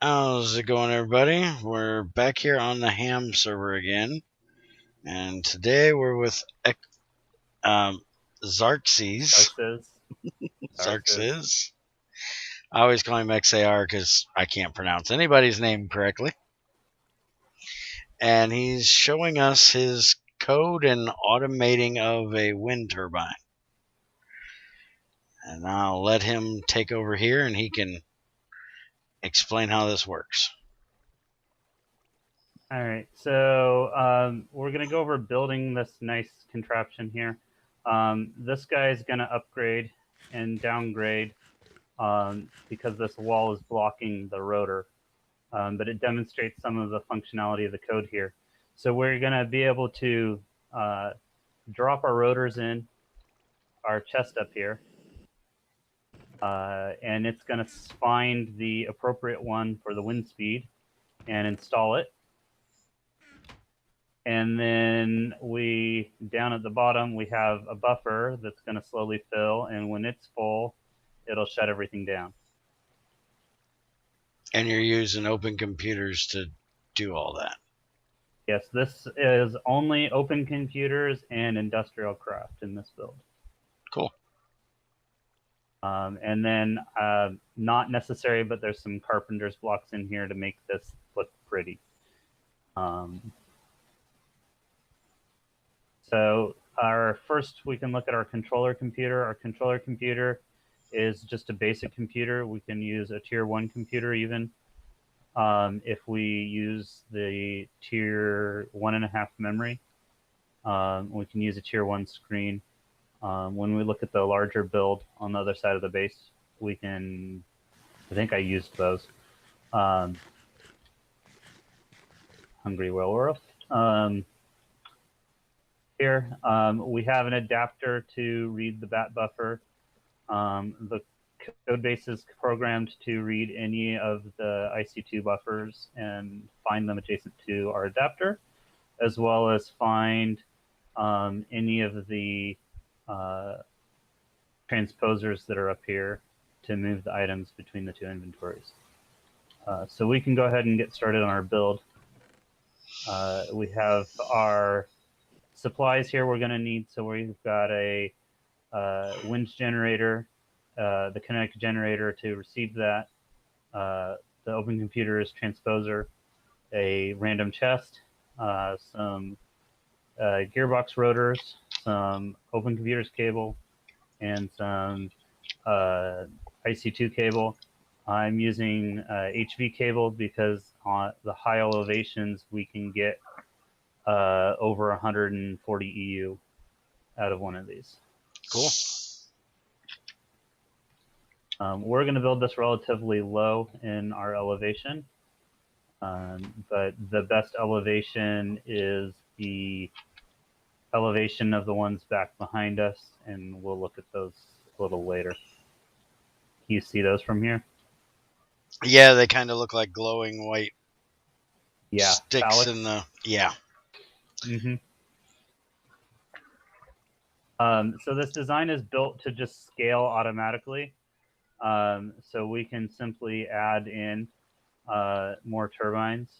How's it going, everybody? We're back here on the ham server again, and today we're with um, Xarses. Xarses. Xarses. I always call him XAR because I can't pronounce anybody's name correctly. And he's showing us his code and automating of a wind turbine. And I'll let him take over here and he can explain how this works. All right, so we're going to go over building this nice contraption here. This guy is going to upgrade and downgrade because this wall is blocking the rotor, but it demonstrates some of the functionality of the code here. So we're going to be able to drop our rotors in our chest up here, and it's going to find the appropriate one for the wind speed and install it. And then down at the bottom, we have a buffer that's going to slowly fill. And when it's full, it'll shut everything down. And you're using open computers to do all that. Yes, this is only open computers and industrial craft in this build. Cool. And then not necessary, but there's some carpenter's blocks in here to make this look pretty. So we can look at our controller computer. Our controller computer is just a basic computer. We can use a tier 1 computer even. If we use the tier 1.5 memory, we can use a tier 1 screen. When we look at the larger build on the other side of the base, we can, I think I used those. Hungry Werewolf. Here, we have an adapter to read the bat buffer. The code base is programmed to read any of the IC2 buffers and find them adjacent to our adapter, as well as find any of the transposers that are up here to move the items between the two inventories. So we can go ahead and get started on our build. We have our supplies here we're going to need. So we've got a wind generator, the kinetic generator to receive that, the open computers transposer, a random chest, some gearbox rotors, some open computers cable, and some IC2 cable. I'm using HV cable because on the high elevations we can get over 140 EU out of one of these. Cool. We're going to build this relatively low in our elevation, but the best elevation is the elevation of the ones back behind us, and we'll look at those a little later. Can you see those from here? Yeah, they kind of look like glowing white sticks phallic. in the... Yeah. Mm-hmm. So this design is built to just scale automatically. So we can simply add in more turbines.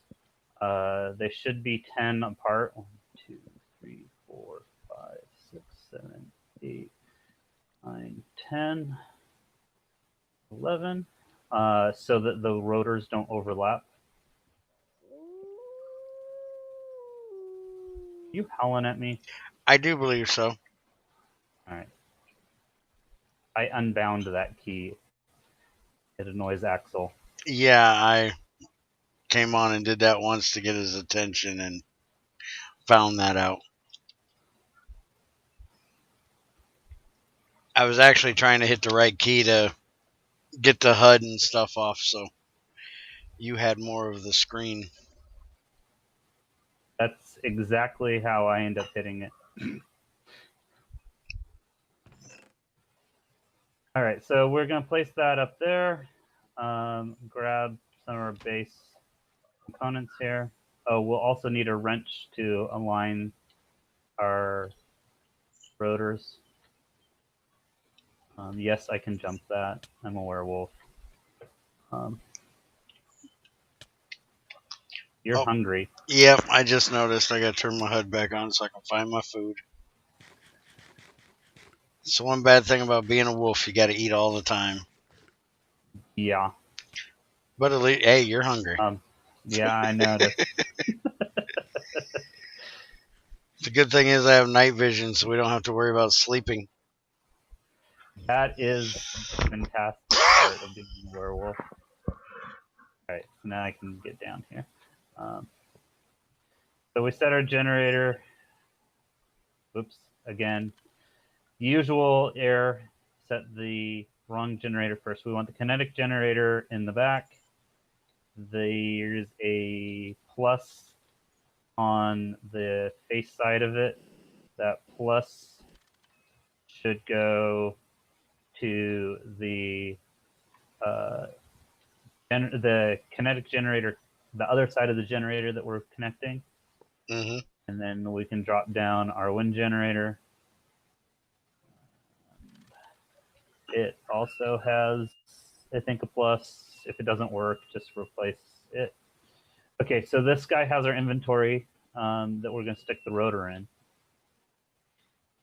They should be 10 apart. 1, 2, 3, 4, 5, 6, 7, 8, 9, 10, 11, so that the rotors don't overlap. You howling at me? I do believe so. All right. I unbound that key. It annoys Axel. Yeah, I came on and did that once to get his attention and found that out. I was actually trying to hit the right key to get the HUD and stuff off, so you had more of the screen. That's exactly how I end up hitting it. All right, so we're going to place that up there. Grab some of our base components here. Oh, we'll also need a wrench to align our rotors. Yes, I can jump that. I'm a werewolf. You're Oh, hungry. yep, I just noticed I gotta turn my HUD back on so I can find my food. It's one bad thing about being a wolf, you gotta eat all the time. Yeah. But at least, hey, you're hungry. Yeah, I noticed. The good thing is I have night vision, so we don't have to worry about sleeping. That is a fantastic part of being a werewolf. Alright, so now I can get down here. So we set our generator. Oops, again. Usual error, set the wrong generator first. We want the kinetic generator in the back. There's a plus on the face side of it. That plus should go to the kinetic generator, the other side of the generator that we're connecting. Mm-hmm. And then we can drop down our wind generator. It also has, I think, a plus. If it doesn't work, just replace it. Okay, so this guy has our inventory that we're going to stick the rotor in.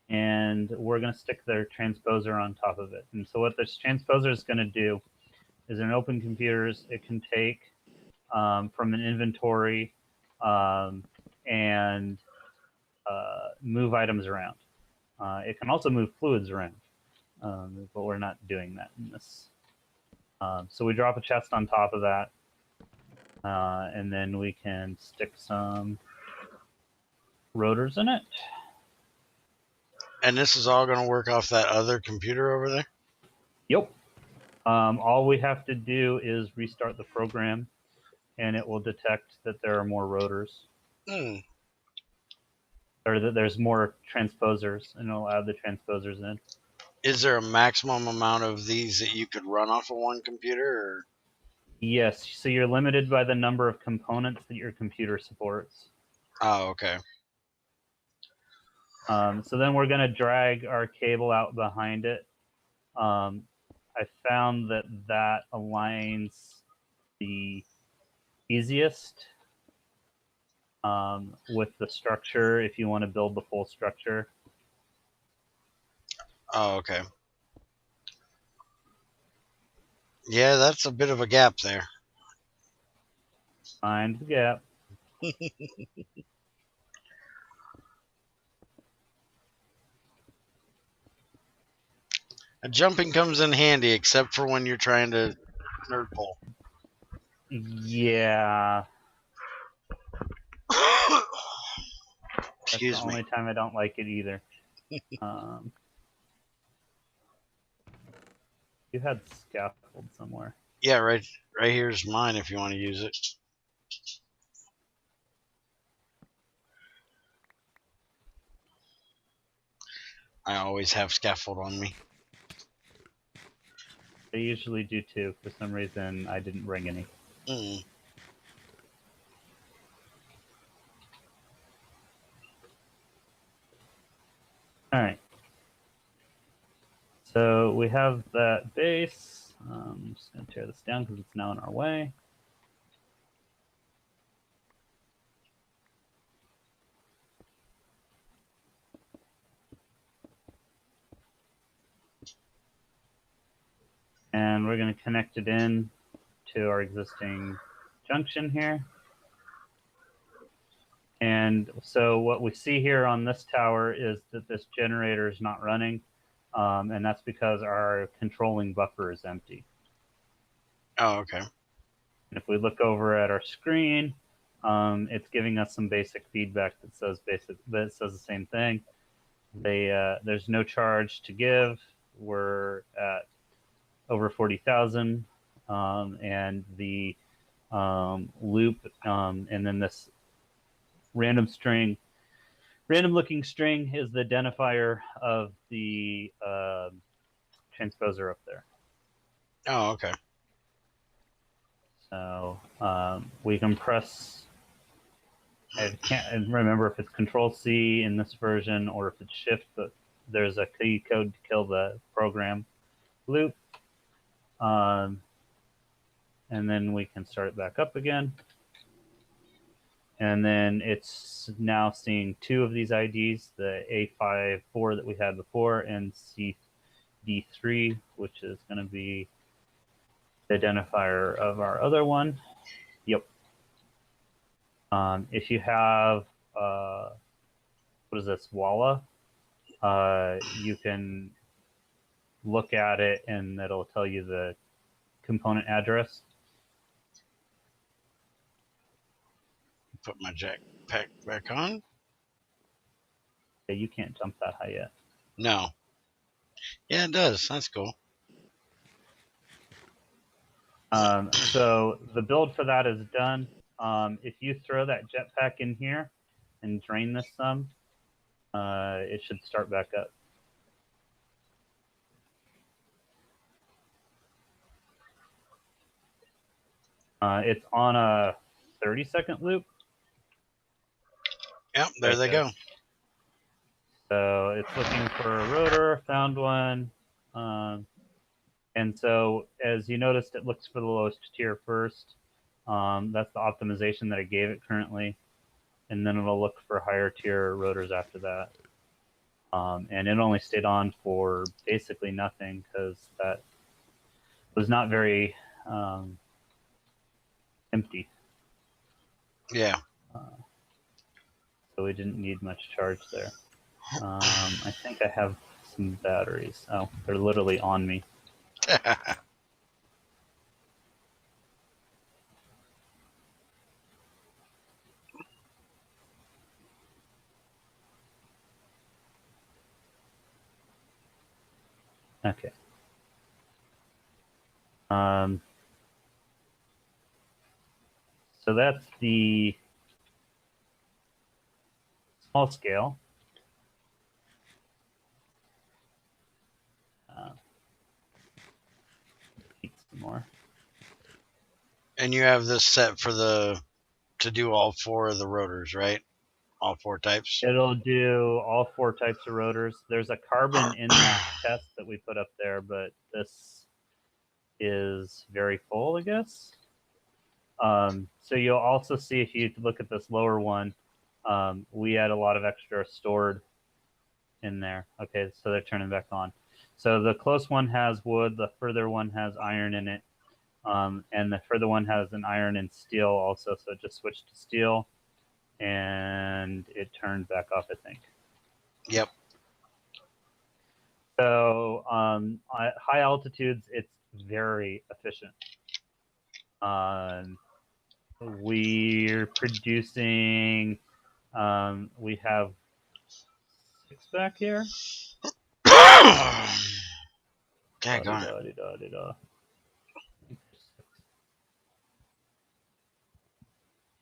And we're going to stick their transposer on top of it. And so what this transposer is going to do is in open computers, it can take from an inventory and move items around. It can also move fluids around, but we're not doing that in this. So we drop a chest on top of that, and then we can stick some rotors in it. And this is all going to work off that other computer over there? Yep. All we have to do is restart the program, and it will detect that there are more rotors. Or that there's more transposers, and it'll add the transposers in. Is there a maximum amount of these that you could run off of one computer? Or? Yes, so you're limited by the number of components that your computer supports. Oh, okay. So then we're going to drag our cable out behind it. I found that aligns the easiest with the structure if you want to build the full structure. Oh, okay. Yeah, that's a bit of a gap there. Find the gap. Jumping comes in handy, except for when you're trying to nerd pull. Yeah. Excuse That's the me. only time I don't like it either. You had scaffold somewhere. Yeah, right here's mine if you want to use it. I always have scaffold on me. I usually do too. For some reason, I didn't bring any. All right. So we have that base. I'm just going to tear this down because it's now in our way. And we're going to connect it in to our existing junction here. And so what we see here on this tower is that this generator is not running. And that's because our controlling buffer is empty. Oh, okay. And if we look over at our screen, it's giving us some basic feedback that says the same thing. There's no charge to give. We're at over 40,000, and the loop, and then this random looking string is the identifier of the transposer up there. Oh, okay. So we can press, I can't remember if it's Control C in this version or if it's Shift, but there's a key code to kill the program loop. And then we can start it back up again. And then it's now seeing 2 of these IDs, the A54 that we had before and CD3, which is going to be the identifier of our other one. Yep. If you have, what is this, Walla, you can look at it and it'll tell you the component address. Put my jetpack back on. Okay, you can't jump that high yet. No. Yeah, it does. That's cool. So the build for that is done. If you throw that jetpack in here and drain this some, it should start back up. It's on a 30-second loop. Yep, there they go. So it's looking for a rotor, found one. And so as you noticed, it looks for the lowest tier first. That's the optimization that it gave it currently. And then it'll look for higher tier rotors after that. And it only stayed on for basically nothing because that was not very empty. Yeah. So we didn't need much charge there. I think I have some batteries. Oh, they're literally on me. Okay. So that's the small scale. Some more. And you have this set for to do all 4 of the rotors, right? All 4 types? It'll do all 4 types of rotors. There's a carbon in that test that we put up there, but this is very full, I guess. So you'll also see, if you look at this lower one, we had a lot of extra stored in there. Okay, so they're turning back on. So the close one has wood, the further one has iron in it, and the further one has an iron and steel also, so it just switched to steel, and it turned back off, I think. Yep. So at high altitudes, it's very efficient. We're producing, we have 6 back here. Okay, go on.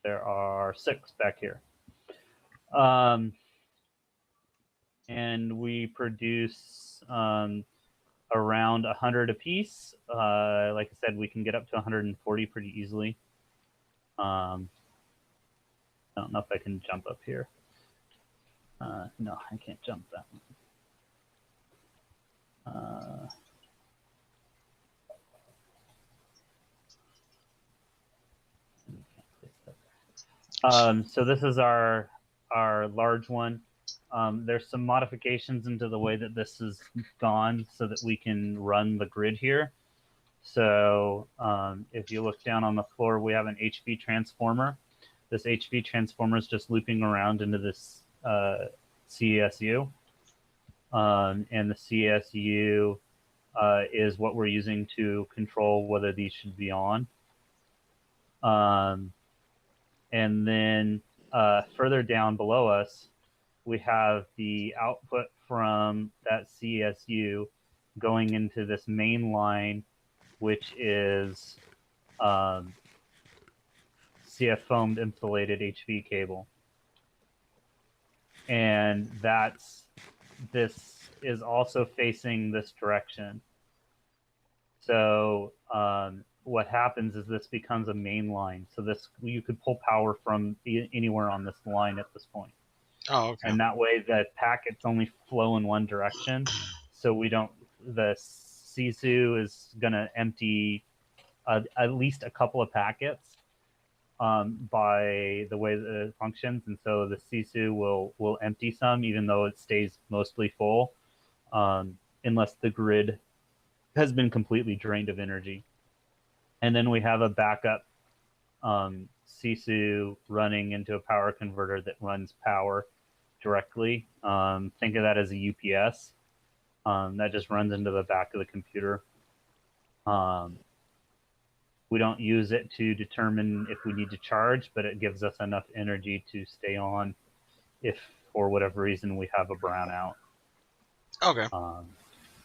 There are 6 back here. And we produce around 100 apiece. Like I said, we can get up to 140 pretty easily. I don't know if I can jump up here. No, I can't jump that one. So this is our large one. There's some modifications into the way that this is gone so that we can run the grid here. So if you look down on the floor, we have an HV transformer. This HV transformer is just looping around into this CSU. And the CSU is what we're using to control whether these should be on. And then further down below us, we have the output from that CSU going into this main line, which is CF foamed insulated HV cable. And this is also facing this direction. So what happens is this becomes a main line. So this, you could pull power from anywhere on this line at this point. Oh, okay. And that way the packets only flow in one direction. So we don't, the CSU is going to empty at least a couple of packets. by the way that it functions, and so the sisu will empty some, even though it stays mostly full, unless the grid has been completely drained of energy. And then we have a backup sisu running into a power converter that runs power directly. Think of that as a UPS that just runs into the back of the computer. We don't use it to determine if we need to charge, but it gives us enough energy to stay on if for whatever reason we have a brownout. Okay.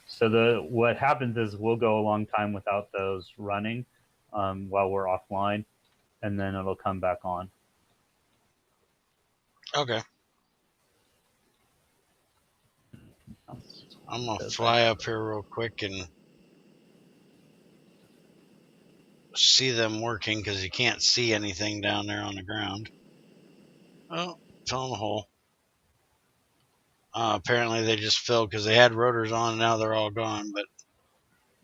So what happens is we'll go a long time without those running while we're offline, and then it'll come back on. Okay. I'm gonna fly up here real quick and see them working because you can't see anything down there on the ground. Oh, fell in the hole. Apparently they just filled because they had rotors on and now they're all gone. But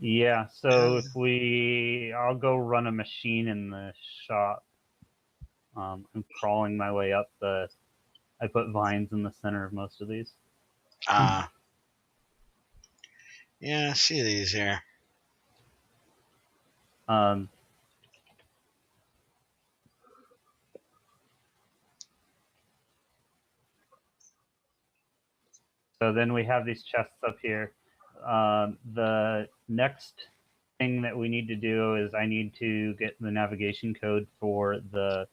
yeah, so I'll go run a machine in the shop. I'm crawling my way up I put vines in the center of most of these. yeah, I see these here. So then we have these chests up here. The next thing that we need to do is I need to get the navigation code for the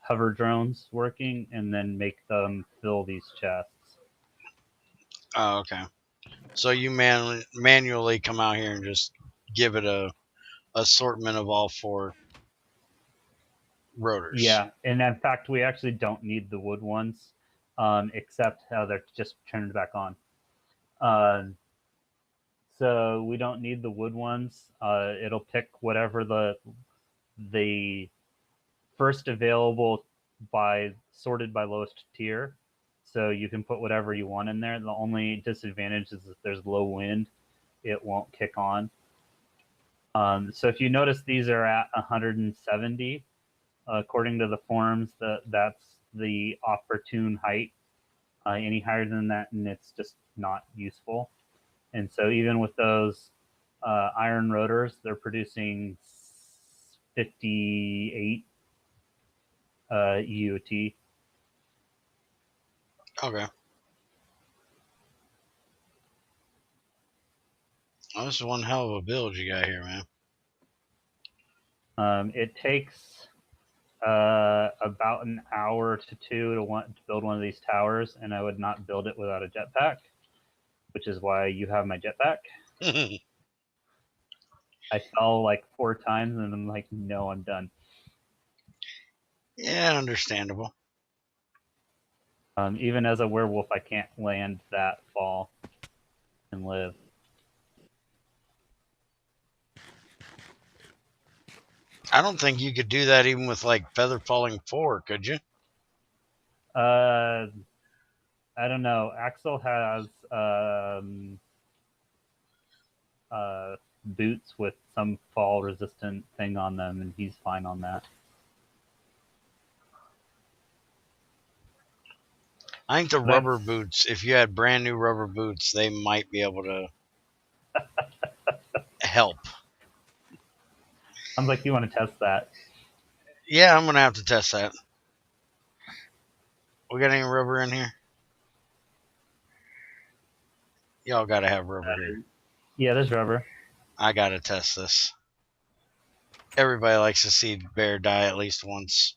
hover drones working and then make them fill these chests. Oh, okay. So you manually come out here and just give it a assortment of all 4 rotors. Yeah, and in fact, we actually don't need the wood ones, except how they're just turned back on. So we don't need the wood ones. It'll pick whatever the first available sorted by lowest tier. So you can put whatever you want in there. The only disadvantage is if there's low wind, it won't kick on. So if you notice, these are at 170. According to the forums, that's the opportune height. Any higher than that, and it's just not useful. And so even with those iron rotors, they're producing 58 UT. Okay. Oh, this is one hell of a build you got here, man. It takes about an hour to 2 to build one of these towers, and I would not build it without a jetpack, which is why you have my jetpack. I fell like 4 times, and I'm like, no, I'm done. Yeah, understandable. Even as a werewolf, I can't land that fall and live. I don't think you could do that even with like Feather Falling 4, could you? I don't know. Axel has boots with some fall resistant thing on them, and he's fine on that. I think the rubber boots, if you had brand new rubber boots, they might be able to help. Sounds like you want to test that. Yeah, I'm going to have to test that. We got any rubber in here? Y'all got to have rubber here. Yeah, there's rubber. I got to test this. Everybody likes to see bear die at least once.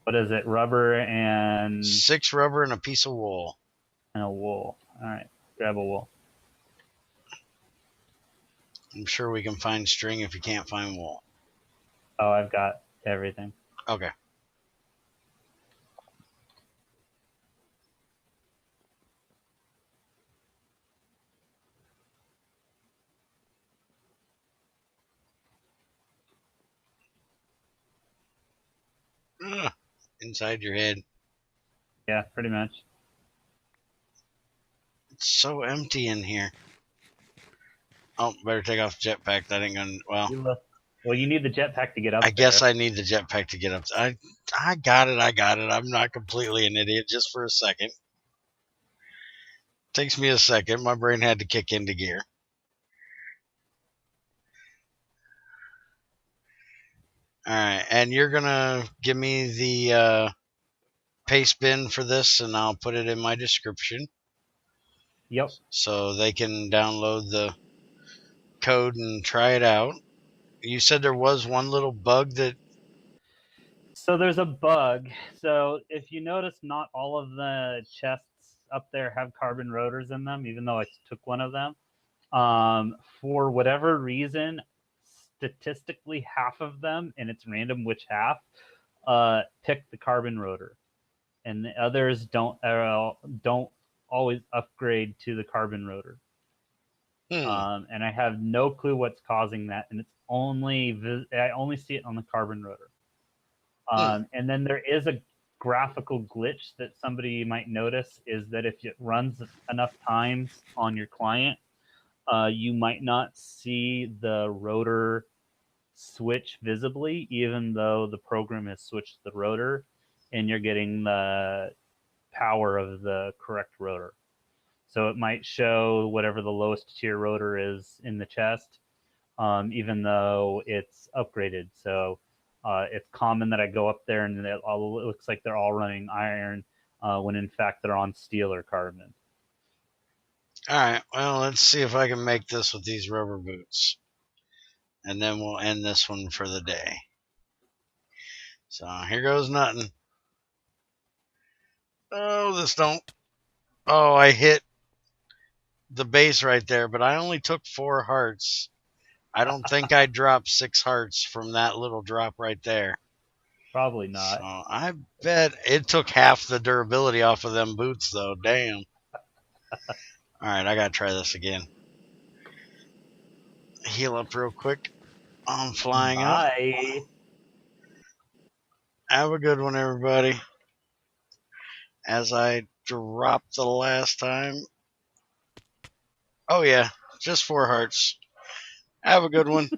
What is it? Rubber and 6 rubber and a piece of wool. And a wool. All right, grab a wool. I'm sure we can find string if you can't find wool. Oh, I've got everything. Okay. Inside your head. Yeah, pretty much. It's so empty in here. Oh, better take off the jetpack. That ain't gonna. Well, Well, you need the jetpack to get I up guess there. I need the jetpack to get up. I got it. I got it. I'm not completely an idiot. Just for a second. Takes me a second. My brain had to kick into gear. All right, and you're gonna give me the paste bin for this, and I'll put it in my description Yep. so they can download the code and try it out. You said there was one little bug that. So there's a bug. So if you notice, not all of the chests up there have carbon rotors in them, even though I took one of them. For whatever reason, statistically, half of them, and it's random which half, pick the carbon rotor, and the others don't always upgrade to the carbon rotor. Hmm. And I have no clue what's causing that, and it's I only see it on the carbon rotor. Hmm. And then there is a graphical glitch that somebody might notice is that if it runs enough times on your client, you might not see the rotor switch visibly, even though the program has switched the rotor and you're getting the power of the correct rotor. So it might show whatever the lowest tier rotor is in the chest, even though it's upgraded. So it's common that I go up there and it looks like they're all running iron when in fact they're on steel or carbon. All right. Well, let's see if I can make this with these rubber boots, and then we'll end this one for the day. So here goes nothing. Oh, this don't. Oh, I hit the base right there, but I only took 4 hearts. I don't think I dropped 6 hearts from that little drop right there. Probably So not. I bet it took half the durability off of them boots, though. Damn. All right, I gotta try this again. Heal up real quick. I'm flying up. Bye. Have a good one, everybody. As I dropped the last time. Oh, yeah, just 4 hearts. Have a good one.